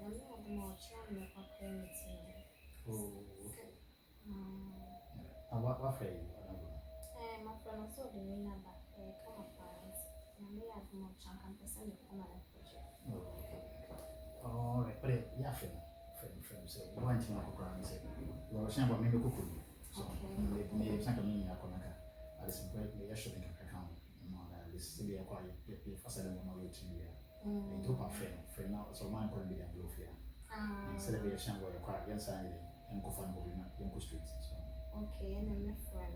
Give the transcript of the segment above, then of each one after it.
Oh, okay. And what for you? My friend also the number. Come up parents. And we have more chunk and percent of my project. Oh, okay. All right, but yeah, friend, so one thing I could say, you were saying about me, so maybe something in your corner. I listen, but we are showing account. This is a quiet, for 7 months. And two friend now, so one could be a blue fear. Celebration where quiet, yes, I and go find young street. Okay, and then my friend.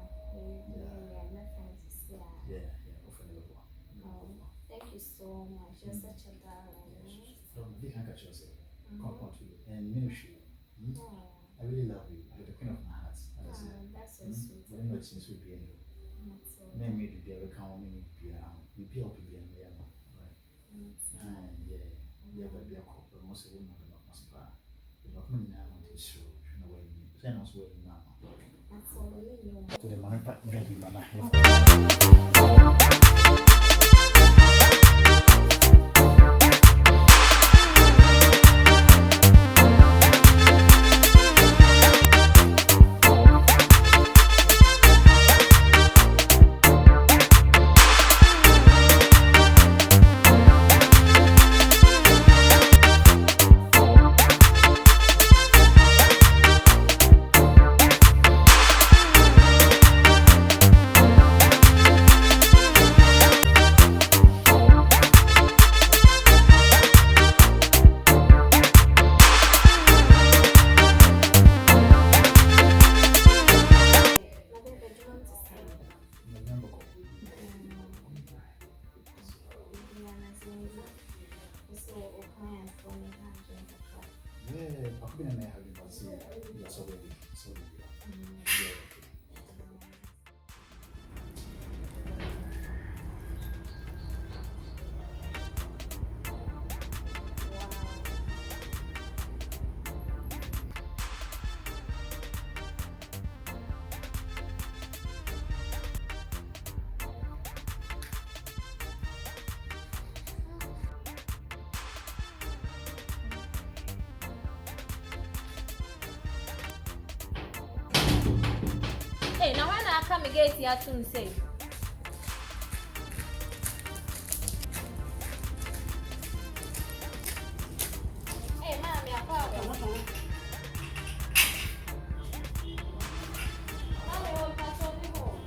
Yeah, thank you so much. You're such a darling. From big handkerchief, comfort to you and ministry. I really love you. You're the queen of my heart. That's so sweet. Very much since we be anyway. Men made you be able to count me, be around. You be up to be in there, right? And yeah, you ever be a couple, most of them are not possible. The document now want to show, you know, where you send us where you now. That's all we know. To the money, but maybe, man. Hey, now when I come again here to say. Hey, mommy, I called you. Mommy, what catch up with home?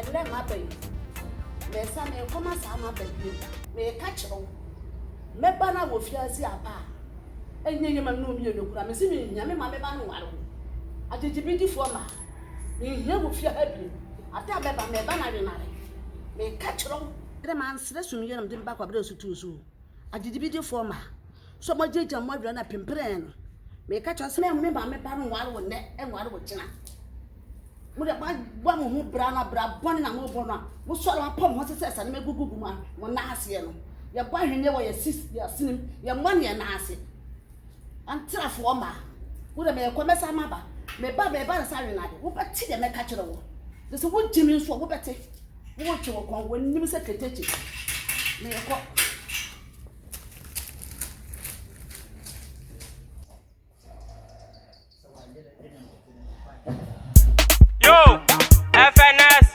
And my baby. There's some come as I'm a baby. May catch all. Mebana will fear see a pa. And you man know you look. I'm assuming Yammy Mamma. I did be for ma. You will fear happy. I tell Beba Mebana. May catch all. The man says to me, I'm doing back of those two soon. I did be for ma. So much did your mother and a pimpren. May catch us, remember my parent while net and while with China. Would have one who brown bra born and more born. What sort of pump what says and make good woman when Nancy. Your boy never your sister, your sin, your money and Nancy. And tell for ma. Would have made a commerce mother. May Baba Barasari, who but tea and catch it all. There's a wood Jimmy for who better. What you will when you secretary. May I call. Yo, FNS,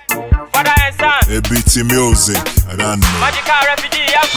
father and son. ABT music, I don't know. Magical refugee, I'm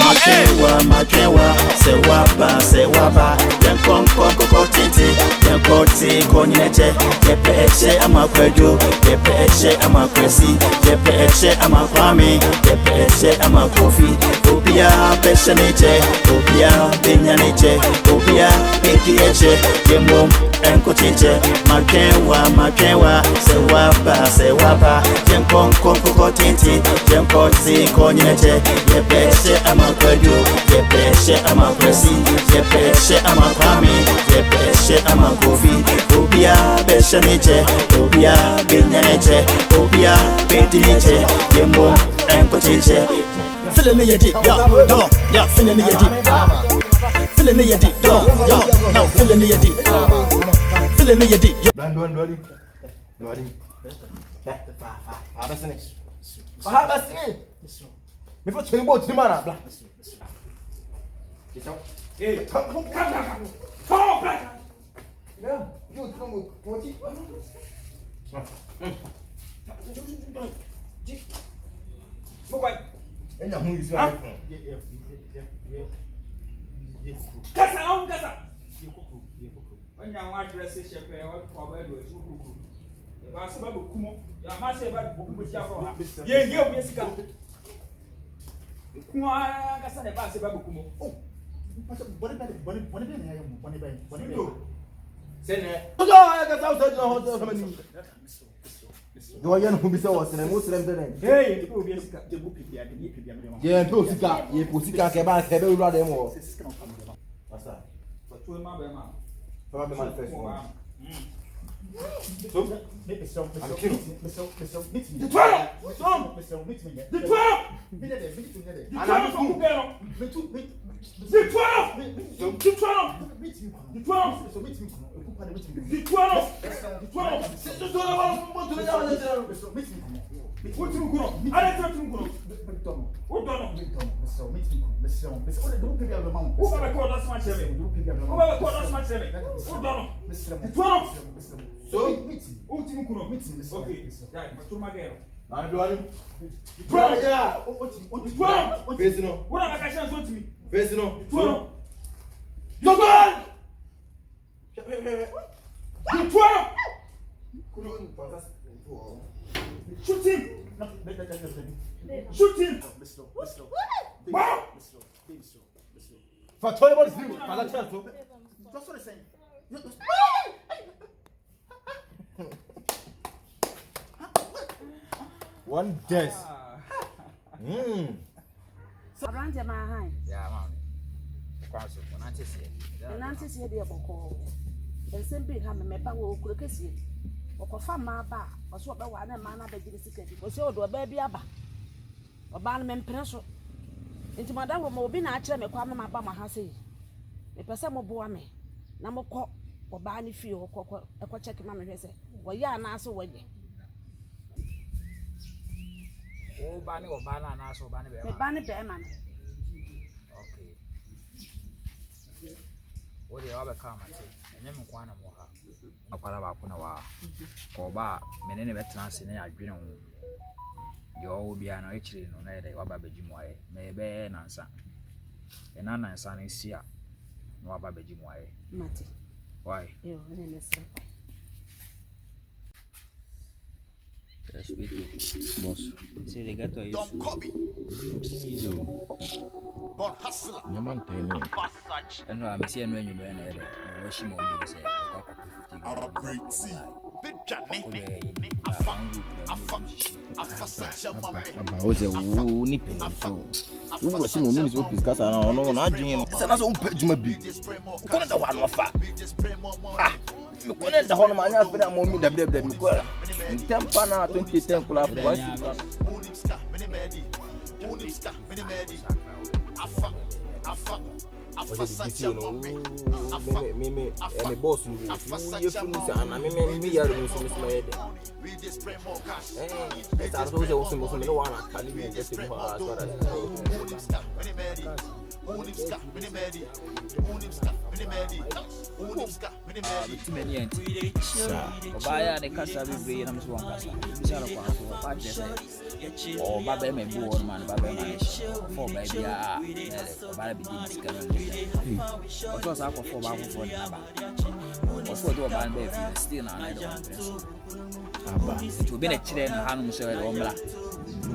Makewa, sewaba, then Conco Titi, then Corti, Cogneche, Yepeche, Amakwejo, Yepeche, Amakwesi, Yepeche, Amakwami, Yepeche, Amakofi, Obia, Peshaneche, Obia, Binyaniche, Obia, Ekiche, Jembo, Enkotiche, Makewa, sewaba, then Conco Titi, then Corti, Cogneche, Yepeche, Amakwejo, Yepeche, Yepeche ama Kwesi, Yepeche ama Kwame, Yepeche ama Kofi, Obia Besha Niche, Obia Binya Niche, Obia Beti Niche, Yemo Enko Chiche. Feeling me deep, yo, yeah, feeling me deep. Feeling me deep, yo, now feeling me deep. Feeling me deep. Dwari. Abasini. Me for train boat ni mana bla. Hey, come. Come back. No, you come what you. Boy. Enya hu isu ai. Kasa. Enya wa address shepe wa ko ba do su kuku. Ba se ba kumo. Ya ma se ba kumo ti afọ ha. Ye obi esika. Kuwa kasa ne ba se ba kumo. Oh. Boni be na ya mo. Boni be. Sene. Ojo ya kasa o se no ho so mani. Do ya no bi se wo sene mo sere mden. Hey, obi esika. Je bu pibia de pibia me. Ye to sika, ye po sika ke ba se be wura de mo. Pasa. For two ma be ma. For be manifest. So, meet me. The 12. Meet me. The 12. So, ultimo kuno, okay. Yeah, mas turma guerra. Ah, Eduardo. Tuano já. Tuano. Vê se não. Ora vai caixar os últimos. Vê se não. Tuano. Tuano. Tuano. Kuno, passa. Shoot him. Shoot him. Wow. Fatou ele bolizinho. Fala tanto. Tô só assim. One death. Around your mind. Yeah, man. Kwaso, Nantes here, dear Boko. And simply have a map of Kurkesi. Or Fama Ba, or so about one man of the secret. Was your door baby abba. Or Barnum Pencil. Into Madame will be naturally a quama Mabama has said. A person of Boame. Number call or Barney Fio or a check mamma has said. Well, yeah, and also wedding. Oh, Barney or Barney and also Barney Bearman. Okay. What do you ever come and say? And then one more. A Palabacuna or bar, many veterans in a dream. You will be an actually no matter what Babajimoy may be an answer. And Anna son is here. No Babajimoy. Matty. Why? You boss. See, they got to use Bon hustler. And I'm seeing when you been there. Washing on you say, our great sea. Big Johnny. Was a woony penny. Who was seeing women's work because I don't know. I dream. It's another page my big. One of the one of fat. You couldn't the whole man has been a moment that they were. In 10 pana 2010 club was me boss you and I mean me are the we just spray more cash. It's also no one can be just as far Obaya the casa will be in one casa. Or Baba may be one man, Baba man. For baby, Baba begins coming. What was up for Baba for the number? Or for the band baby, still not. It will be a children, Hanum, so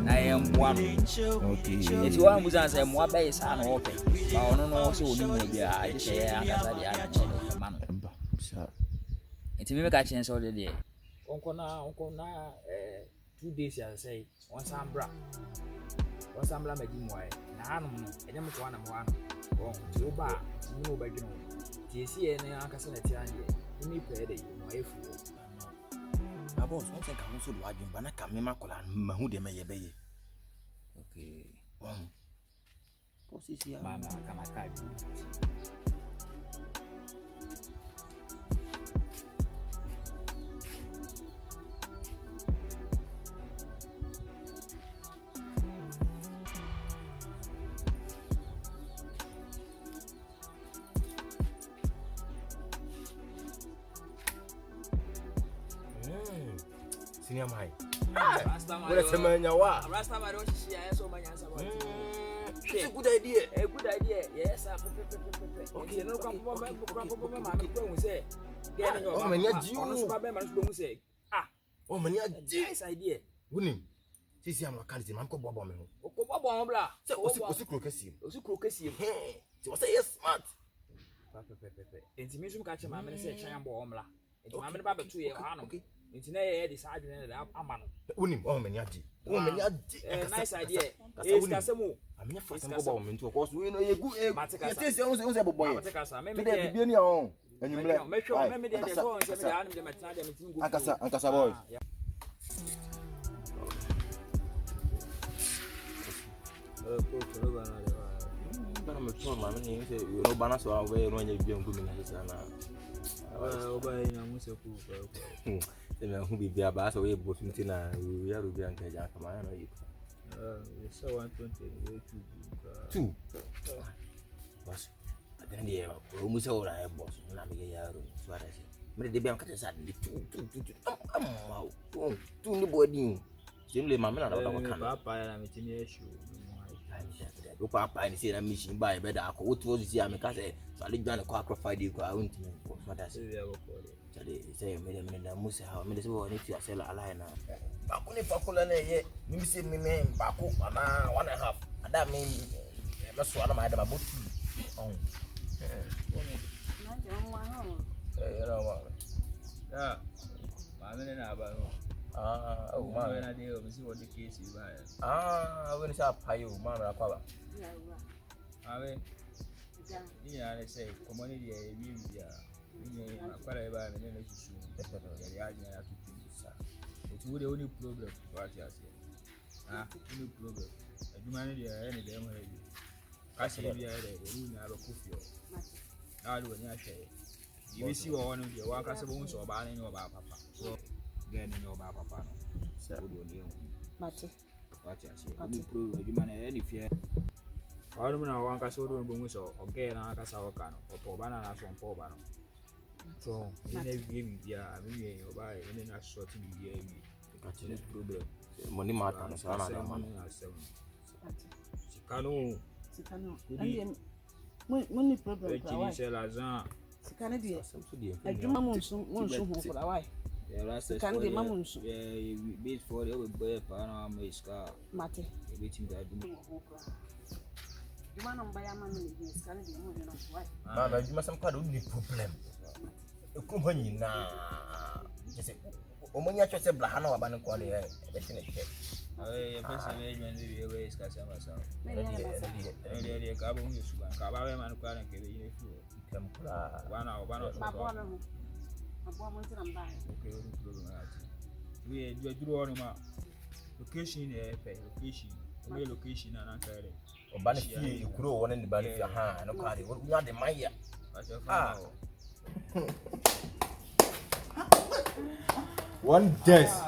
I am one. Okay. If you want to answer more base and open, I don't know so I just say I man. It's me catching us all the day. Uncle na 2 days, I say, once I'm bra. Wasambla Majimway, Nanum, and I'm one of one. Oh, you bar, no begin. TC and Ancasanatian, you may play the way for. My boss, one thing I also do, I didn't banana come in my collar, Mahude may be. Okay. What's this here? Mamma, come a card. Senior mine. What a man you are. Last time I don't see I so many answers. It's a good idea. A good idea. Yes, okay, no come say. Oh, man, you say. Oh, man, nice idea. Winning. See, I'm a candidate. I'm going to bomb him. Bomb blah. So, what's the crocus? Hey, what's a smart? Intimation catch him. I'm going to say, Chambomla. It's my number 2 year. Okay. It's near deciding that I'm on. Winning, oh, man, nice idea. It's Casamo. I'm not first bomb into a course. We know you're good. Maticas, also a boy. Maticas, maybe be in your own. And you make sure I remember the phone. Acasa boy. I'm told my name, you know, Banas are away when you're doing good in his who be there, but away both in Tina, we are to be uncle Jackamine or you. So 120 two. Was then the room is all I have boss, and I'm a year. So I say, but the bank is at the two new boarding. Simply, my man, I don't know. Papa, I'm a issue. Papa, I see a mission by better. I could was the American. So I did a quack of 5 days. I won't what I say, Madame Musa, how many people if you are selling a line now. Bakuni Pakulane, you see me name Baku, and 1.5. And that means that's what I'm at about. Oh, yeah, I mean, oh, my idea of see what the case is. I will say, Pio, man, I mean, yeah, I say, community, whatever, and then it's the only problem. What you say? Only problem. Humanity, any damn way. I say, we have a coffee. I do not say. You see one of your workers bones or banning about Papa. So, then you know about Papa. So, Mate. What you say? Only problem. Humanity, any fear. I don't know one castle or okay, and I can saw a or banana from Pobano. So, in every game, yeah, I mean, you buy and then I shot in the game. That's problem. Money matters. Sikano. Money problem. Sikano, I do my monsoon for a while. Can be mammoons. Yeah, beat for the other Panama car. Mate, waiting that. You want to buy a man in this country? Mamma, you must have got only problem. A company now. Omonia chose Blahano about quality. I finish it. I personally is Casamasa. Maybe a carbon use one. Cabaret and Quaran can be 1 hour, 1 or 2 hours. Okay, we draw location, location, location, and unfairly. Or Banify, you grow one in the body of your hand, no carry. What we are the Maya? One desk.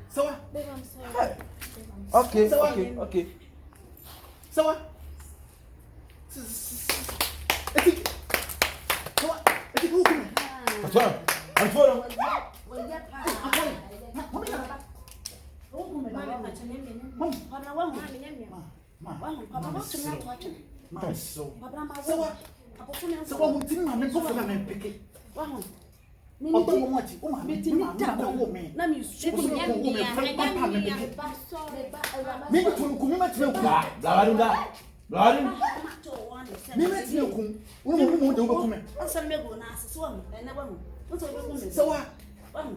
So, okay, okay. So, what?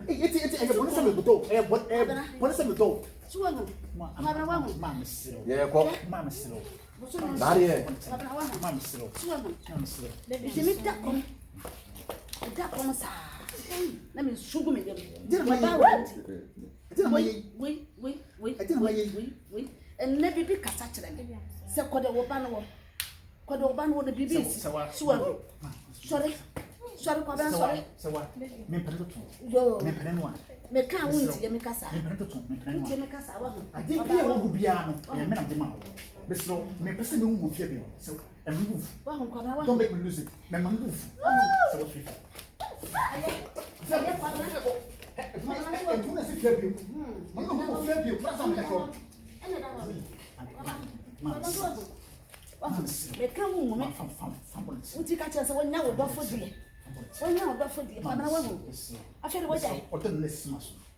It's a one summer to one summer to. Suwago. Mabra wago. Mamma still. Yeah, call. Mamma still. Daddy. Mabra wago. Mamma still. Suwago. Mamma still. Baby, me dakom. Dakom sa. Na me sugu me dem. Did My my parent. Wait. Wait. And never be kasa kyerɛ me. Sɛ kɔde wo ba no wo de bibi. Suwago. Sorry, Kobra, sorry. So what? Me panic. Yo. Me panic. Me can't win to me kasa. Me panic. Me kasa wa. I think we will be piano. And men of the mouth. But slow, me person who will fear me. So, and move. Wa hon Kobra wa. Don't make me lose it. Me move. So what we Meka wo mu me uti ka kyerɛ sɛ wonya wo dɔfo deɛ wonya wo dɔfo deɛ pamana wa mu afɛre wo gyae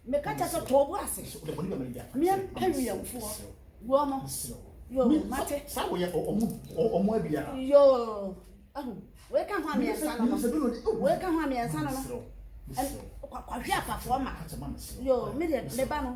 meka kyerɛ sɛ tɔɔ bo ase mea pawiyamfoɔ wo mo yo mate yo ahu weka ho amiɛnsa no weka ho amiɛnsa no no kwahwe apafoɔ ma yo me deɛ me ba no